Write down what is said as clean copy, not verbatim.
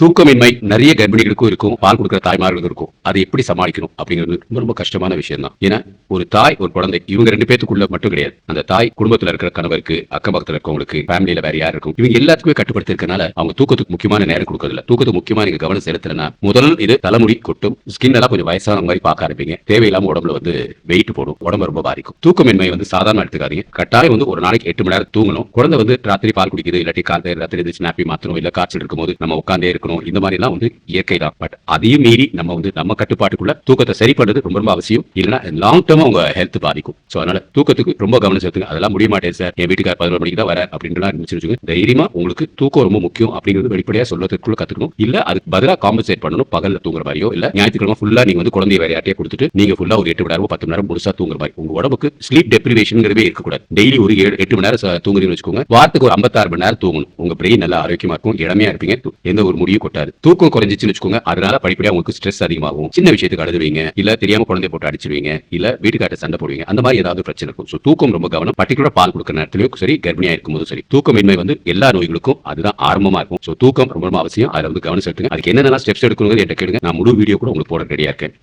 தூக்கமின்மை நிறைய கர்ப்பிணிகளுக்கும் இருக்கும், பால் கொடுக்குற தாய்மார்களுக்கும் இருக்கும். அதை எப்படி சமாளிக்கணும் அப்படிங்கிறது ரொம்ப ரொம்ப கஷ்டமான விஷயம் தான். ஏன்னா ஒரு தாய் ஒரு குழந்தை இவங்க 2 பேத்துக்குள்ள மட்டும் கிடையாது. அந்த தாய் குடும்பத்துல இருக்கிற கணவருக்கு, அக்கம் பக்கத்துல இருக்கவங்களுக்கு, ஃபேமிலியில வேற யார் இருக்கும், இவங்க எல்லாத்துக்குமே கட்டுப்படுத்தி இருக்கனால அவங்க தூக்கத்துக்கு முக்கியமான நேரம் கொடுக்கறதில்ல. தூக்கத்துக்கு முக்கியமா நீங்க கவனம் செலுத்தலன்னா முதல் இது தலைமுடி கொட்டும், ஸ்கின் எல்லாம் கொஞ்சம் வயசான மாதிரி பார்க்க ஆரம்பிங்க. தேவையில்லாம உடம்புல வெயிட் போடும், உடம்பு ரொம்ப பாதிக்கும். தூக்கமின்மை சாதாரண எடுத்துக்காதீங்க. கட்டாயம் ஒரு நாளைக்கு 8 மணி நேரம் தூங்கணும். குழந்தை ராத்திரி பால் குடிக்குது, இல்லாட்டி காலை ராத்திரி ஸ்னாப்பி மாத்தணும், இல்ல காய்ச்சல் இருக்கும்போது நம்ம உட்காந்தே இருக்கணும். இந்த மாதிரி எல்லாம் இயற்கை தான். பட் அதையும் மீறி நம்ம கட்டுப்பாட்டுக்குள்ள தூக்கத்தை சரி பண்றது ரொம்ப ரொம்ப அவசியம். இல்லைன்னா லாங் டேர்ம் உங்க ஹெல்த் பாதிக்கும். சோ அதனால தூக்கத்துக்கு ரொம்ப கவனம் செலுத்துங்க. அதெல்லாம் முடிய மாட்டேன் சார், என் வீட்டுக்கார 11 மணிக்கு தான் வர அப்படின்ட்டு தைரியமா உங்களுக்கு தூக்கம் ரொம்ப முக்கியம் அப்படிங்கிறது வெளிப்படையா சொல்றதுக்குள்ள கத்துக்கணும். இல்ல அதுக்கு பதிலா காம்பன்சேட் பண்ணணும். பகல்ல தூங்குற மாதிரியோ இல்ல ஞாயிற்றுக்கிழமை ஃபுல்லா நீங்க குழந்தைய வேற யார்ட்டையே கொடுத்துட்டு நீங்க ஃபுல்லா ஒரு 8 மணி நேரம் 10 மணி நேரம் முழுசா தூங்குற மாதிரி. உங்க உடம்புக்கு ஸ்லீப் டெப்ரிவேஷன்ங்கிறதே இருக்கக்கூடாது. டெய்லி ஒரு 8 மணி நேரம் தூங்குறீங்கன்னு வச்சுக்கோங்க. வாரத்துக்கு ஒரு 56 மணி நேரம் தூங்கணும். உங்க பிரெயின் நல்லா ஆரோக்கியமா இருக்கும், இளமையா இருப்பீங்க, எந்த ஒரு முடியும் கொட்டாது. தூக்கம் குறைஞ்சிச்சுன்னு வச்சுக்கோங்க, அதனால படிப்படியா உங்களுக்கு ஸ்ட்ரெஸ் அதிகமாகும். சின்ன விஷயத்துக்கு அழுதுவீங்க, இல்ல தெரியாம குழந்தைய போட்டு அடிச்சிருவீங்க, இல்ல வீட்டுக்காட்ட சண்டை போடுவீங்க. அந்த மாதிரி ஏதாவது பிரச்சனை இருக்கும். சோ தூக்கம் ரொம்ப கவனம். பர்டிகுலரா பால் கொடுக்குற நேரத்திலயும் சரி, கர்ப்பிணியா இருக்கும்போது சரி, தூக்கமின்மை எல்லா நோய்களுக்கும் அதுதான் ஆரம்பமா இருக்கும். சோ தூக்கம் ரொம்ப அவசியம். அதுல கவனம் செலுத்துங்க. அதுக்கு என்னென்ன ஸ்டெப்ஸ் எடுக்கணும்னு என்கிட்ட கேளுங்க. நான் முழு வீடியோ கூட உங்களுக்கு போட ரெடியா இருக்கேன்.